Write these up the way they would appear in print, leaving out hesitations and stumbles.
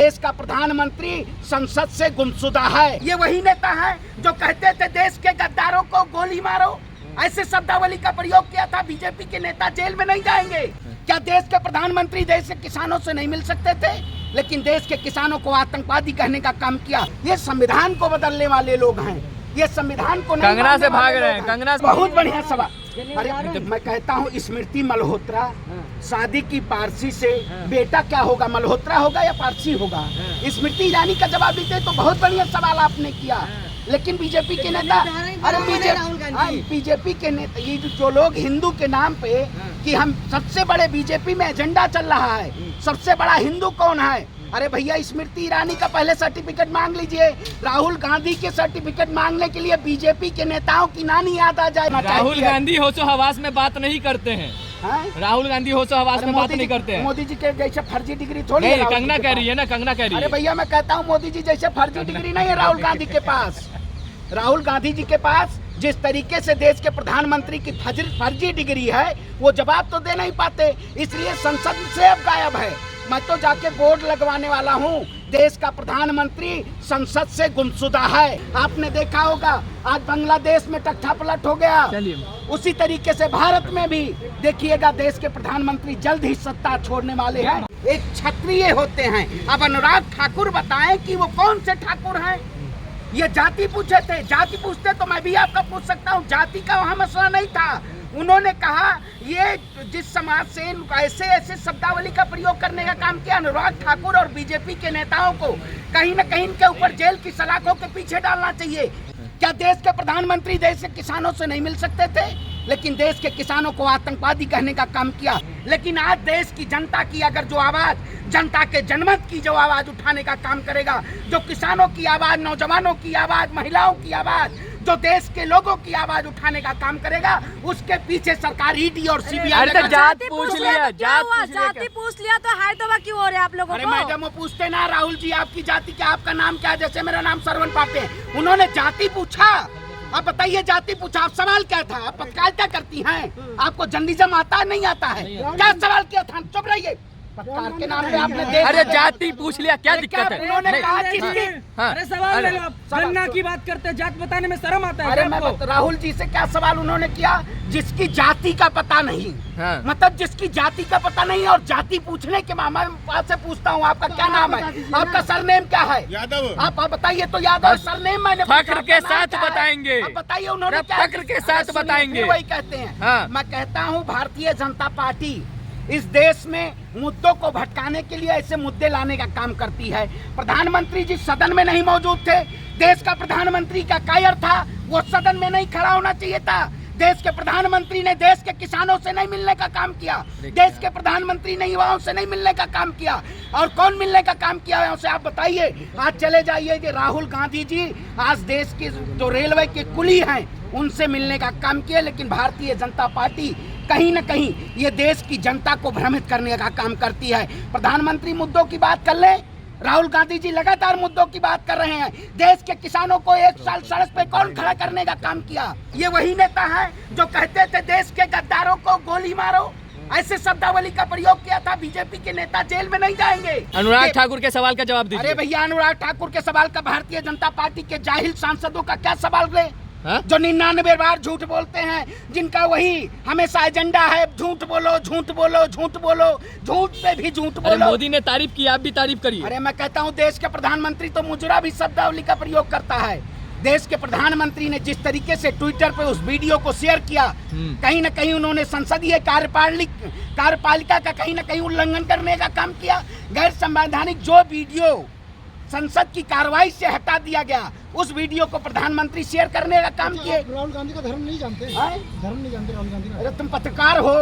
देश का प्रधानमंत्री संसद से गुमशुदा है। ये वही नेता है जो कहते थे देश के गद्दारों को गोली मारो, ऐसे शब्दावली का प्रयोग किया था। बीजेपी के नेता जेल में नहीं जाएंगे। क्या देश के प्रधानमंत्री देश के किसानों से नहीं मिल सकते थे? लेकिन देश के किसानों को आतंकवादी कहने का काम किया। ये संविधान को बदलने वाले लोग हैं। ये संविधान को कंगना से भाग रहे हैं। कंगना से बहुत बढ़िया सवाल। अरे मैं कहता हूँ स्मृति मल्होत्रा शादी की पारसी से, बेटा क्या होगा, मल्होत्रा होगा या पारसी होगा? स्मृति ईरानी का जवाब देते तो बहुत बढ़िया सवाल आपने किया। लेकिन बीजेपी के नेता, अरे बीजेपी के नेता, ये जो लोग हिंदू के नाम पे कि हम सबसे बड़े, बीजेपी में एजेंडा चल रहा है सबसे बड़ा हिंदू कौन है? अरे भैया स्मृति ईरानी का पहले सर्टिफिकेट मांग लीजिए। राहुल गांधी के सर्टिफिकेट मांगने के लिए बीजेपी के नेताओं की नानी याद आ जाए। राहुल गांधी होशो हवास में बात नहीं करते हैं। राहुल गांधी होशो हवास में बात नहीं करते हैं। मोदी जी के जैसे फर्जी डिग्री थोड़ी है। कंगना कह रही है ना, कंगना कह रही है। अरे भैया मैं कहता हूँ मोदी जी जैसे फर्जी डिग्री नहीं है राहुल गांधी के पास। राहुल गांधी जी के पास जिस तरीके से देश के प्रधानमंत्री की फर्जी डिग्री है वो जवाब तो दे नहीं पाते, इसलिए संसद से अब गायब है। मैं तो जाके बोर्ड लगवाने वाला हूँ, देश का प्रधानमंत्री संसद से गुमशुदा है। आपने देखा होगा आज बांग्लादेश में टट्ठा पलट हो गया, उसी तरीके से भारत में भी देखिएगा देश के प्रधानमंत्री जल्द ही सत्ता छोड़ने वाले हैं। एक क्षत्रिय होते हैं। अब अनुराग ठाकुर बताएं कि वो कौन से ठाकुर हैं? ये जाति पूछे थे, जाति पूछते तो मैं भी आपका पूछ सकता हूँ। जाति का वहाँ मसला नहीं था। उन्होंने कहा ये जिस समाज से ऐसे ऐसे शब्दावली का प्रयोग करने का काम किया, अनुराग ठाकुर और बीजेपी के नेताओं को कहीं न कहीं इनके ऊपर जेल की सलाखों के पीछे डालना चाहिए। क्या देश के प्रधानमंत्री देश के किसानों से नहीं मिल सकते थे? लेकिन देश के किसानों को आतंकवादी कहने का काम किया। लेकिन आज देश की जनता की अगर जो आवाज, जनता के जनमत की जो आवाज उठाने का काम करेगा, जो किसानों की आवाज, नौजवानों की आवाज, महिलाओं की आवाज, जो देश के लोगों की आवाज उठाने का काम करेगा, उसके पीछे सरकार ईडी और सीबीआई। जाति पूछ लिया, जाति पूछ लिया तो हाय तो क्यों हो रहे आप लोगों को? अरे मैडम वो पूछते ना राहुल जी आपकी जाति क्या, आपका नाम क्या? जैसे मेरा नाम सरवन पाटे है, उन्होंने जाति पूछा। आप बताइए जाति पूछा, आप सवाल क्या था? आप पत्रकारिता करती हैं, आपको जर्नलिज्म आता है नहीं आता है? क्या सवाल किया था? चुप रहिए। पत्रकार के नाम पे आपने देख, अरे जाति पूछ लिया, क्या दिक्कत है? उन्होंने कहा कि अरे सवाल ले लो आप। गन्ना की बात करते हैं, जात बताने में शर्म आता है? अरे मैं राहुल जी से क्या सवाल उन्होंने किया? जिसकी जाति का पता नहीं, मतलब जिसकी जाति का पता नहीं और जाति पूछने के मामले में से पूछता हूँ आपका क्या नाम है, आपका सरनेम क्या है? यादव। आप बताइए तो यादव सरनेम मैंने फक्र के साथ बताएंगे। आप बताइए उन्होंने क्या? फक्र के साथ बताएंगे। वही कहते हैं। मैं कहता हूँ भारतीय जनता पार्टी इस देश में मुद्दों को भटकाने के लिए ऐसे मुद्दे लाने का काम करती है। प्रधानमंत्री जी सदन में नहीं मौजूद थे। देश का प्रधानमंत्री का कायर था, वो सदन में नहीं खड़ा होना चाहिए था। देश के प्रधानमंत्री ने देश के किसानों से नहीं मिलने का काम किया। देश के प्रधानमंत्री ने युवाओं से नहीं मिलने का काम किया। और कौन मिलने का काम किया है उसे आप बताइए। आज चले जाइए कि राहुल गांधी जी आज देश की जो रेलवे के कुली हैं उनसे मिलने का काम किया। लेकिन भारतीय जनता पार्टी कहीं न कहीं ये देश की जनता को भ्रमित करने का काम करती है। प्रधानमंत्री मुद्दों की बात कर ले, राहुल गांधी जी लगातार मुद्दों की बात कर रहे हैं। देश के किसानों को एक साल सड़क पे कौन खड़ा करने का काम किया? ये वही नेता है जो कहते थे देश के गद्दारों को गोली मारो, ऐसे शब्दावली का प्रयोग किया था। बीजेपी के नेता जेल में नहीं जाएंगे। अनुराग ठाकुर के सवाल का जवाब दीजिए। अरे भैया अनुराग ठाकुर के सवाल का भारतीय जनता पार्टी के जाहिल सांसदों का क्या सवाल रहे? जो 99 बार झूठ बोलते हैं, जिनका वही हमेशा एजेंडा है झूठ बोलो, झूठ बोलो, झूठ बोलो, झूठ पे भी झूठ बोलो। मोदी ने तारीफ की, आप भी तारीफ करिए। अरे मैं कहता हूँ देश के प्रधानमंत्री तो मुजरा भी शब्दावली का प्रयोग करता है। देश के प्रधानमंत्री ने जिस तरीके से ट्विटर पे उस वीडियो को शेयर किया, कहीं न कहीं उन्होंने संसदीय कार्यपालिका का कहीं न कहीं उल्लंघन करने का काम किया। गैर संवैधानिक जो वीडियो संसद की कार्रवाई से हटा दिया गया, उस वीडियो को प्रधानमंत्री शेयर करने का काम किए। राहुल गांधी का धर्म नहीं जानते? धर्म नहीं जानते राहुल गांधी का? अरे तुम पत्रकार हो,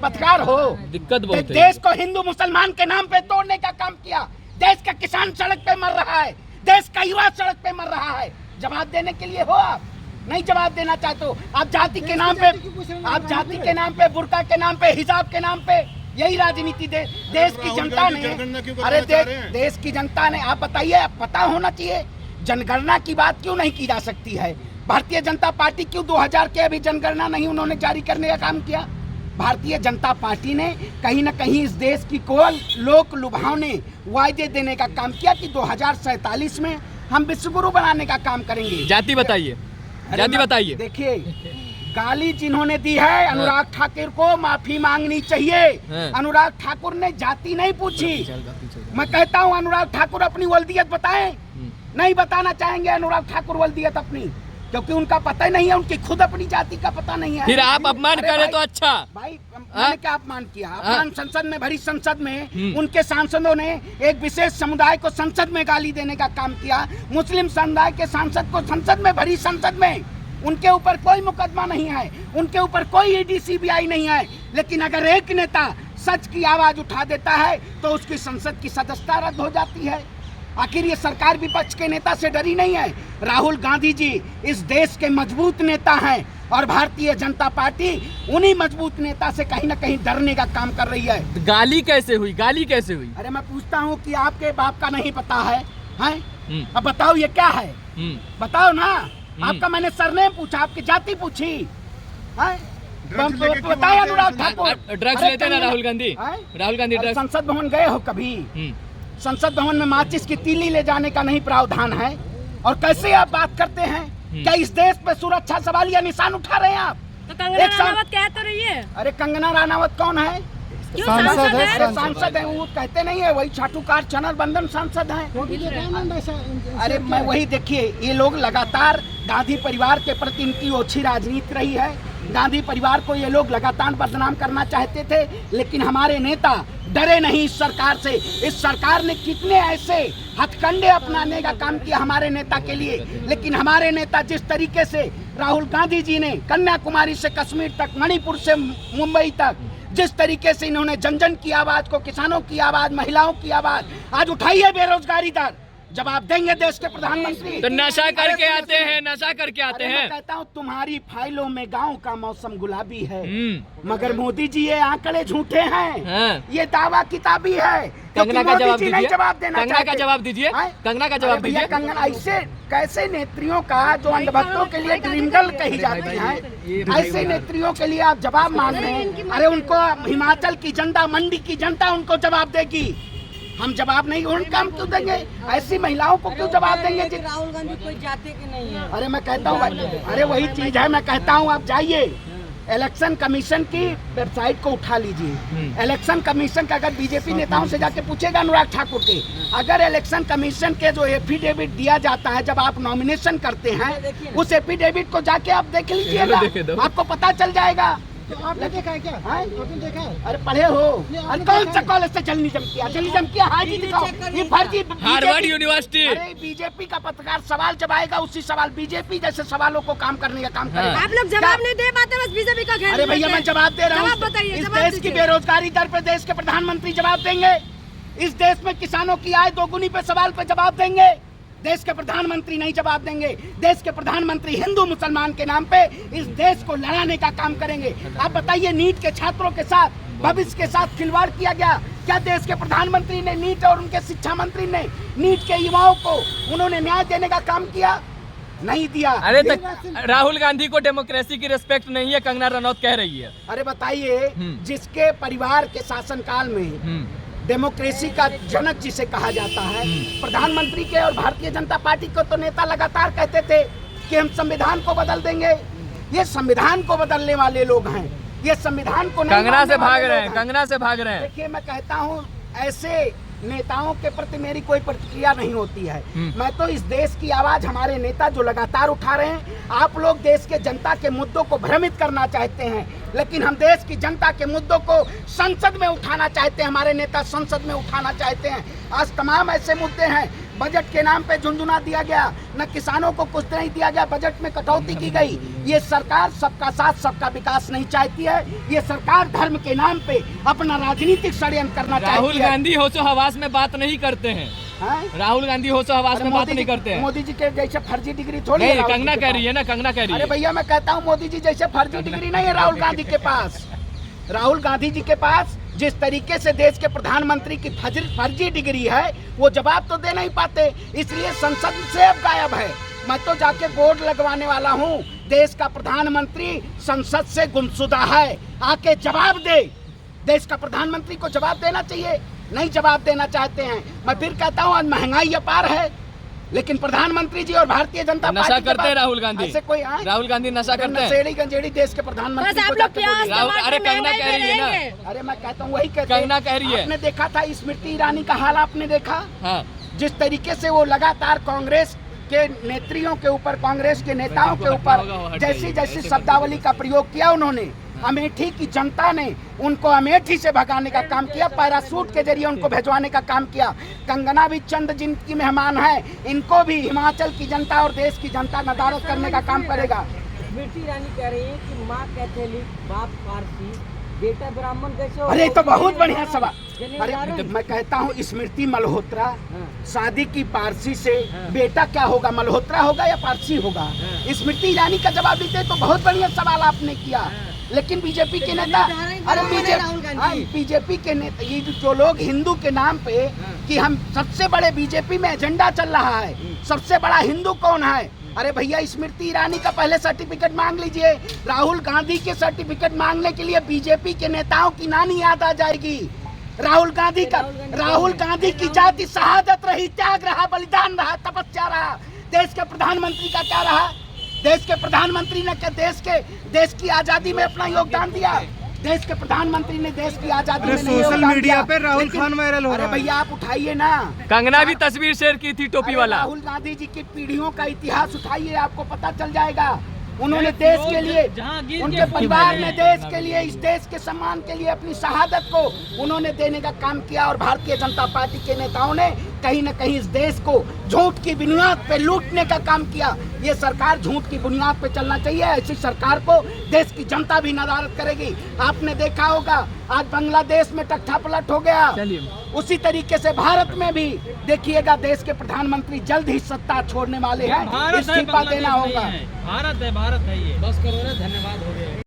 पत्रकार हो। दिक्कत बहुत है। देश को हिंदू मुसलमान के नाम पे तोड़ने का काम किया। देश का किसान सड़क पे मर रहा है, देश का युवा सड़क पे मर रहा है। जवाब देने के लिए हो आप? नहीं जवाब देना चाहते हो। आप जाति के नाम पे, आप जाति के नाम पे, बुर्का के नाम पे, हिजाब के नाम पे, यही राजनीति देश की जनता ने, अरे देश की जनता ने, आप बताइए, पता होना चाहिए जनगणना की बात क्यों नहीं की जा सकती है? भारतीय जनता पार्टी क्यों 2000 के अभी जनगणना नहीं उन्होंने जारी करने का काम किया? भारतीय जनता पार्टी ने कहीं न कहीं इस देश की को लोक लुभावने वायदे देने का काम किया कि 2047 में हम विश्वगुरु बनाने का काम करेंगे। जाति बताइए, जाति बताइए। देखिए, गाली जिन्होंने दी है अनुराग ठाकुर को माफी मांगनी चाहिए। अनुराग ठाकुर ने जाति नहीं पूछी। मैं कहता हूं अनुराग ठाकुर अपनी वल्दियत बताएं। नहीं बताना चाहेंगे अनुराग ठाकुर वल्दियत अपनी, क्योंकि उनका पता ही नहीं है, उनकी खुद अपनी जाति का पता नहीं है। फिर आप अपमान करें तो अच्छा। भाई मैंने क्या अपमान किया? अपमान संसद में, भरी संसद में उनके सांसदों ने एक विशेष समुदाय को संसद में गाली देने का काम किया। मुस्लिम समुदाय के सांसद को संसद में, भरी संसद में, उनके ऊपर कोई मुकदमा नहीं है, उनके ऊपर कोई ईडी सीबीआई नहीं है। लेकिन अगर एक नेता सच की आवाज उठा देता है तो उसकी संसद की सदस्यता रद्द हो जाती है। आखिर ये सरकार विपक्ष के नेता से डरी नहीं है। राहुल गांधी जी इस देश के मजबूत नेता हैं और भारतीय जनता पार्टी उन्हीं मजबूत नेता से कहीं ना कहीं डरने का काम कर रही है। गाली कैसे हुई, गाली कैसे हुई? अरे मैं पूछता हूँ कि आपके बाप का नहीं पता है? अब बताओ ये क्या है, बताओ ना। आपका मैंने सरनेम पूछा, आपकी जाति पूछी। बताए अनुराग ठाकुर ड्रग्स लेते ना राहुल गांधी? राहुल गांधी ड्रग्स? संसद भवन गए हो कभी? संसद भवन में माचिस की तीली ले जाने का नहीं प्रावधान है। और कैसे आप बात करते हैं? क्या इस देश पे सुरक्षा सवाल या निशान उठा रहे हैं आप? तो कंगना राणावत कह तो रही है। अरे कंगना राणावत कौन है? सांसद है। वो कहते नहीं है, वही चाटुकार चैनल बंधन सांसद है। अरे मैं वही, देखिए ये लोग लगातार गांधी परिवार के प्रति इनकी ओछी राजनीति रही है। गांधी परिवार को ये लोग लगातार बदनाम करना चाहते थे, लेकिन हमारे नेता डरे नहीं इस सरकार से। इस सरकार ने कितने ऐसे हथकंडे अपनाने का काम किया हमारे नेता के लिए, लेकिन हमारे नेता जिस तरीके से राहुल गांधी जी ने कन्याकुमारी से कश्मीर तक, मणिपुर से मुंबई तक, जिस तरीके से इन्होंने जन जन की आवाज को, किसानों की आवाज, महिलाओं की आवाज आज उठाई है, बेरोजगारी दर जवाब देंगे देश के प्रधानमंत्री। तो नशा करके आते हैं, नशा करके आते हैं। मैं कहता हूँ तुम्हारी फाइलों में गांव का मौसम गुलाबी है, मगर मोदी जी ये आंकड़े झूठे हैं। ये दावा किताबी है। कंगना का जवाब दीजिए, जवाब देना, कंगना का जवाब दीजिए, कंगना का जवाब दीजिए। कंगना ऐसे कैसे नेत्रियों का जो अंधभक्तों के लिए ड्रीम गर्ल कही जाती है, ऐसे नेत्रियों के लिए आप जवाब मांग रहे हैं? अरे उनको हिमाचल की जनता, मंडी की जनता उनको जवाब देगी। हम जवाब नहीं, उनका हम क्यों देंगे? ऐसी महिलाओं को क्यों जवाब देंगे? राहुल गांधी कोई जाति के नहीं है। अरे मैं कहता हूँ, अरे वही चीज है। मैं कहता हूँ आप जाइए इलेक्शन कमीशन की वेबसाइट को उठा लीजिए। इलेक्शन कमीशन का अगर बीजेपी नेताओं से जाके पूछेगा अनुराग ठाकुर के, अगर इलेक्शन कमीशन के जो एफिडेविट दिया जाता है जब आप नॉमिनेशन करते हैं, उस एफिडेविट को जाके आप देख लीजिएगा, आपको पता चल जाएगा। आपने देखा है क्या? आपने देखा है? अरे पढ़े हो? अरे कौन सा कॉलेज से जर्नलिज्म किया? जर्नलिज्म किया हाजी दिखाओ, ये फर्जी। Harvard university. अरे बीजेपी का पत्रकार सवाल जब आएगा उसी सवाल, बीजेपी जैसे सवालों को काम करने का काम करेगा। आप लोग जवाब नहीं दे पाते, बस बीजेपी का खेल। अरे भैया मैं जवाब दे रहा हूँ। इस देश की बेरोजगारी दर पे देश के प्रधानमंत्री जवाब देंगे। इस देश में किसानों की आय दोगुनी पे सवाल पे जवाब देंगे। देश के प्रधानमंत्री नहीं जवाब देंगे। देश के प्रधानमंत्री हिंदू मुसलमान के नाम पे इस देश को लड़ाने का काम करेंगे। आप बताइए, नीट के छात्रों के साथ, भविष्य के साथ खिलवाड़ किया गया। क्या देश के प्रधानमंत्री ने नीट और उनके शिक्षा मंत्री ने नीट के युवाओं को उन्होंने न्याय देने का काम किया? नहीं दिया। अरे तो राहुल गांधी को डेमोक्रेसी की रिस्पेक्ट नहीं है, कंगना रनौत कह रही है। अरे बताइए, जिसके परिवार के शासनकाल में डेमोक्रेसी का जनक जिसे कहा जाता है, प्रधानमंत्री के और भारतीय जनता पार्टी को तो नेता लगातार कहते थे कि हम संविधान को बदल देंगे। ये संविधान को बदलने वाले लोग हैं, ये संविधान को कंगना से भाग रहे हैं, कंगना से भाग रहे हैं। देखिए मैं कहता हूँ, ऐसे नेताओं के प्रति मेरी कोई प्रतिक्रिया नहीं होती है। मैं तो इस देश की आवाज, हमारे नेता जो लगातार उठा रहे हैं, आप लोग देश के जनता के मुद्दों को भ्रमित करना चाहते हैं, लेकिन हम देश की जनता के मुद्दों को संसद में उठाना चाहते हैं। हमारे नेता संसद में उठाना चाहते हैं। आज तमाम ऐसे मुद्दे हैं। बजट के नाम पे झुंझुना दिया गया, न किसानों को कुछ नहीं दिया गया, बजट में कटौती की गई। ये सरकार सबका साथ सबका विकास नहीं चाहती है। ये सरकार धर्म के नाम पे अपना राजनीतिक षड्यंत्र करना चाहती है। राहुल गांधी होशो हवास में बात नहीं करते हैं। राहुल गांधी होशो हवास में बात नहीं करते हैं। मोदी जी के जैसे फर्जी डिग्री थोड़ी है। कंगना कह रही है ना, कंगना कह रही है। अरे भैया मैं कहता हूँ, मोदी जी जैसे फर्जी डिग्री नहीं है राहुल गांधी के पास। राहुल गांधी जी के पास जिस तरीके से देश के प्रधानमंत्री की फर्जी डिग्री है, वो जवाब तो दे नहीं पाते, इसलिए संसद से अब गायब है। मैं तो जाके बोर्ड लगवाने वाला हूँ देश का प्रधानमंत्री संसद से गुमशुदा है, आके जवाब दे। देश का प्रधानमंत्री को जवाब देना चाहिए, नहीं जवाब देना चाहते हैं। मैं फिर कहता हूँ, आज महंगाई अपार है, लेकिन प्रधानमंत्री जी और भारतीय जनता नशा पार्टी करते हैं राहुल गांधी। ऐसे कोई राहुल गांधी नशा करते हैं। नशेड़ी गंजेड़ी देश के बस प्रधानमंत्री आप को लोग जाके प्याज बोलिए। राहुल- अरे टमाटर कहना महंगाई कह रही है ना। रहेंगे। अरे मैं कहता हूँ वही कहते कहना कह रही है। आपने देखा था स्मृति ईरानी का हाल, आपने देखा हाँ, जिस तरीके से वो लगातार कांग्रेस के नेत्रियों के ऊपर, कांग्रेस के नेताओं के ऊपर जैसी जैसी शब्दावली का प्रयोग किया उन्होंने। अमेठी की जनता ने उनको अमेठी से भगाने का काम किया, पैरासूट के जरिए उनको भिजवाने का काम किया। कंगना भी चंद जिनकी मेहमान है, इनको भी हिमाचल की जनता और देश की जनता नदारत करने का काम करेगा। स्मृति ईरानी कह रही है कि माँ कैथोलिक, बाप पारसी, बेटा ब्राह्मण कैसे हो? अरे तो बहुत बढ़िया सवाल। अरे मैं कहता हूँ स्मृति मल्होत्रा शादी की पारसी से, बेटा क्या होगा, मल्होत्रा होगा या पारसी होगा? स्मृति ईरानी का जवाब देते तो बहुत बढ़िया सवाल आपने किया। लेकिन बीजेपी के नेता, अरे बीजेपी के नेता, ये जो लोग हिंदू के नाम पे कि हम सबसे बड़े, बीजेपी में एजेंडा चल रहा है सबसे बड़ा हिंदू कौन है? अरे भैया स्मृति ईरानी का पहले सर्टिफिकेट मांग लीजिए। राहुल गांधी के सर्टिफिकेट मांगने के लिए बीजेपी के नेताओं की नानी याद आ जाएगी। राहुल गांधी की जाति शहादत रही, त्याग रहा, बलिदान रहा, तपस्या रहा। देश के प्रधानमंत्री का क्या रहा? देश के प्रधानमंत्री ने क्या देश की आजादी में अपना योगदान दिया? देश के प्रधानमंत्री ने देश की आजादी में सोशल मीडिया पे राहुल खान वायरल हो रहा है। अरे भैया आप उठाइए ना, कंगना भी तस्वीर शेयर की थी टोपी वाला। राहुल गांधी जी की पीढ़ियों का इतिहास उठाइए, आपको पता चल जाएगा। उन्होंने देश के लिए, उनके परिवार ने देश के लिए, इस देश के सम्मान के लिए अपनी शहादत को उन्होंने देने का काम किया। और भारतीय जनता पार्टी के नेताओं ने कहीं न कहीं इस देश को झूठ की बुनियाद पे लूटने का काम किया। ये सरकार झूठ की बुनियाद पे चलना चाहिए। ऐसी सरकार को देश की जनता भी नदारत करेगी। आपने देखा होगा आज बांग्लादेश में टट्ठा पलट हो गया, उसी तरीके से भारत में भी देखिएगा देश के प्रधानमंत्री जल्द ही सत्ता छोड़ने वाले हैं, इस्तीफा देना होगा। भारत है ये। बस करो ना, धन्यवाद हो गया।